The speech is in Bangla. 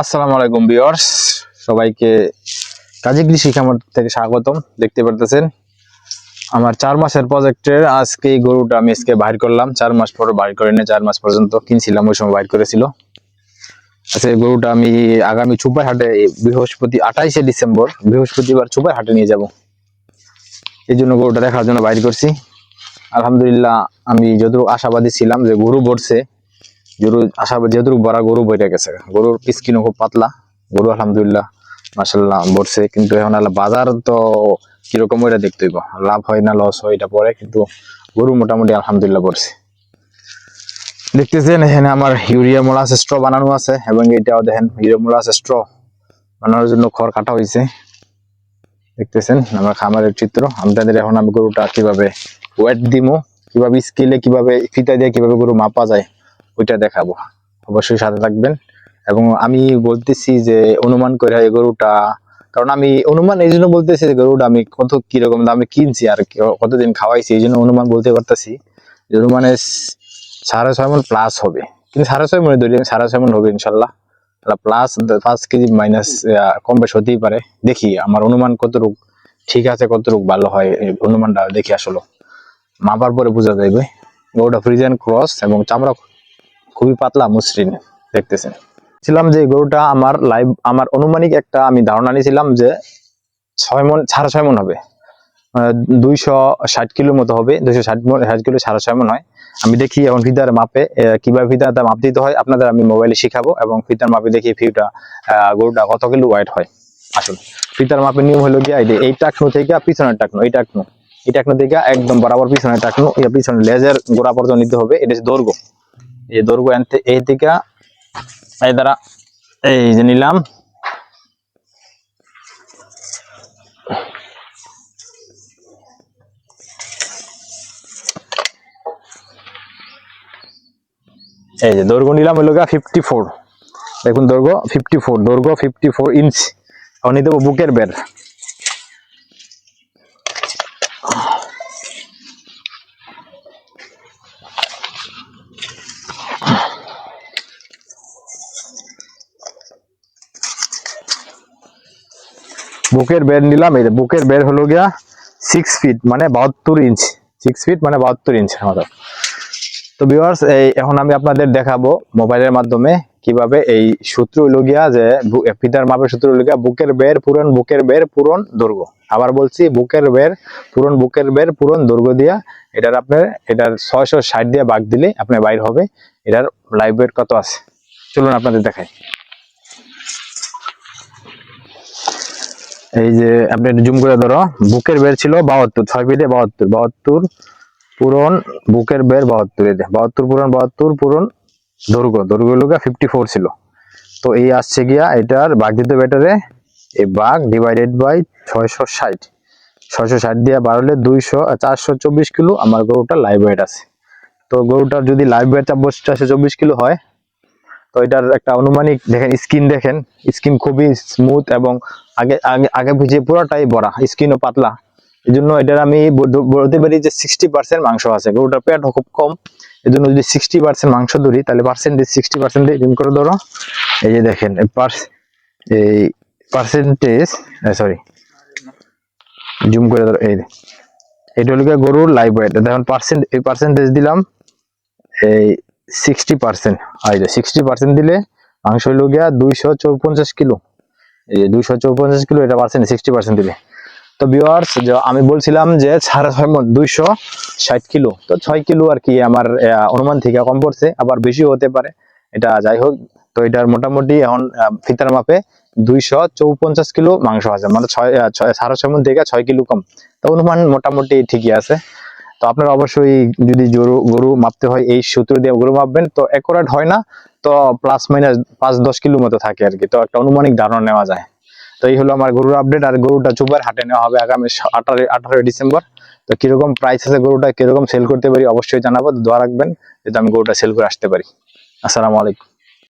আসসালামু আলাইকুম ভিউয়ার্স, সবাইকে কাজী কৃষি খামার থেকে স্বাগতম। দেখতে পারতেছেন আমার 4 মাসের প্রজেক্টের আজকে এই গরুটা আমি আজকে বাইর করলাম। 4 মাস পরে বাইর করে নিয়ে 4 মাস পর্যন্ত কিনছিলাম, ওই সময় বাইর করেছিল। আচ্ছা, এই গরুটা আমি আগামী চুপাই হাটে বৃহস্পতি 28শে ডিসেম্বর বৃহস্পতিবার চুপাই হাটে নিয়ে যাব। এই জন্য গরুটা দেখার জন্য বাইর করছি। আলহামদুলিল্লাহ, আমি যতটুকু আশাবাদী ছিলাম যে গরু ভরছে, গরু আশাবাদী যতটুকু বড় গরু বইটা গেছে, গরুর স্কিনও খুব পাতলা, গরু আলহামদুলিল্লাহ মাশাআল্লাহ ভরছে। কিন্তু এখন বাজার তো কিরকম ওইটা দেখতে হইব, লাভ হয় না লস হয় এটা পরে, কিন্তু গরু মোটামুটি আলহামদুলিল্লাহ ভরছে। দেখতেছেন এখানে আমার ইউরিয়া মোলাস স্ট্র বানানো আছে, এবং এটাও দেখেন ইউরিয়া মোলাস স্ট্র বানানোর জন্য খড় কাটা হয়েছে। দেখতেছেন আমার খামারের চিত্র। আপনাদের এখন আমি গরুটা কিভাবে ওয়েট দিমু, কিভাবে স্কেলে, কিভাবে ফিতা দিয়ে কিভাবে গরু মাপা যায় ওইটা দেখাবো। অবশ্যই সাথে থাকবেন। এবং আমি বলতেছি যে অনুমান করে এই গরুটা, কারণ আমি অনুমান এই জন্য বলতেছি যে গরুটা আমি কত কিরকম দামে কিনছি আর কতদিন খাওয়াইছি, এই জন্য অনুমান বলতে পারতেছি যে মানে 6.5 মণ প্লাস হবে। কিন্তু 6.5 মনে ধরি আমি, 6.5 মণ হবে ইনশাল্লাহ। প্লাস 5 কেজি মাইনাস কম বেশ হতেই পারে। দেখি আমার অনুমান কতটুক ঠিক আছে, কতটুক ভালো হয়, অনুমানটা দেখি। আসলে মাপার পরে বোঝা যাবে। গরুটা ফ্রিজিয়ান ক্রস এবং চামড়া খুবই পাতলা মসৃণ। দেখতেছেন ছিলাম যে গরুটা আমার অনুমানিক একটা আমি ধারণা নিয়েছিলাম যে 6 মণ 6.5 মণ হবে, 260 কিলোর মতো হবে। 260 কিলো 6.5 মণ হয়। আমি দেখি এখন ফিতার মাপে কিভাবে ফিতার মাপ দিতে হয় আপনাদের আমি মোবাইলে শিখাবো, এবং ফিতার মাপে দেখি গরুটা কত কিলো ওয়েট হয়। আসুন, ফিতার মাপের নিয়ম হলো গিয়ে এই টাকনু থেকে পিছনের টাকনু, এই টাকনু থেকে একদম বরাবর পিছনের টাকনু, পিছনের লেজের গোড়া পর্যন্ত নিতে হবে। এটা দৈর্ঘ্য, এই দৈর্ঘ্য এই থেকে এই দ্বারা এই যে নিলাম। এই যে দৈর্ঘ্য নিলাম হলো 54। দেখুন দৈর্ঘ্য 54, দৈর্ঘ্য 54 ইঞ্চ। এখন নিতে হবে বুকের বের। বুকের বের নিলাম। এই যে বুকের বের হলো গিয়া 6 ফিট মানে 72 ইঞ্চ। 6 ফিট মানে 72 ইঞ্চ আমাদের। তো ভিউয়ার্স, এখন আমি আপনাদের দেখাবো মোবাইলের মাধ্যমে কিভাবে এই সূত্র হলো গিয়া যে ফিতার মাপের সূত্র হলো গিয়া বুকের বের পূরণ বুকের বের পূরণ দৈর্ঘ্য। আবার বলছি, বুকের বের পূরণ দৈর্ঘ্য দিয়া এটার 660 দিয়ে ভাগ দিলে আপনার বাইর হবে এটার লাইভ ওয়েট কত আছে। চলুন আপনাদের দেখাই। এই যে আপনি জুম করে ধরো, বুকের বের ছিল 72, 6 ফিটে 72 পূরণ বুকের বের 72 পূরণ 72 পূরণ দৈর্ঘ্য লোকা 54 ছিল। তো এই আসছে গিয়া এটার ভাগ দিতে বেটারে, এই ভাগ ডিভাইডেড বাই 660 দিয়ে বাড়লে 424 কিলো আমার গরুটার লাইভ ওয়েট আছে। তো গরুটার যদি লাইভ ওয়েট 424 কিলো হয়, তো এটার একটা আনুমানিক দেখেন স্কিন খুবই স্মুথ, এবং আগে পিছিয়ে পুরোটাই বড়া, স্কিনও পাতলা। এই জন্য এটার আমি বলতে পারি যে 60% মাংস আছে। গরুটার পেট খুব কম, এই জন্য যদি 60% মাংস ধরি তাহলে পার্সেন্টেজ 60% রিম করে ধরো। এই যে দেখেন এই পার্সেন্টেজ, সরি জুম করে ধরো, এটা হলো গরুর লাইভ ওয়েট। দেখুন পার্সেন্টেজ দিলাম এই 60%। এই যে 60% দিলে মাংস হইল গিয়া 254 কিলো। এই 254 কিলো, এটা পার্সেন্ট 60% দিলে। তো ভিউয়ার্স, আমি বলছিলাম যে 6.5 মণ 260 কিলো, তো 6 কিলো আর কি আমার অনুমান থেকে কম পড়ছে, আবার বেশিও হতে পারে, এটা যাই হোক। তো এটার মোটামুটি এখন ফিতার মাপে 254 কিলো মাংস আছে, মানে 6.5 মণ থেকে 6 কিলো কম। তো অনুমান মোটামুটি ঠিকই আছে। তো আপনারা অবশ্যই যদি গরু মাপতে হয় এই সূত্র দিয়ে গরু মাপবেন, তো অ্যাকুরেট হয় না, তো প্লাস মাইনাস 5-10 কিলো মতো থাকে আর কি। তো একটা আনুমানিক ধারণা নেওয়া যায়। তো এই হলো আমার গরুর আপডেট। আর গরুটা চুপার হাটে নেওয়া হবে আগামী 18 ডিসেম্বর। তো কিরকম প্রাইস আছে, গরুটা কিরকম সেল করতে পারি অবশ্যই জানাবো। দোয়া রাখবেন যাতে আমি গরুটা সেল করে আসতে পারি। আসসালামু আলাইকুম।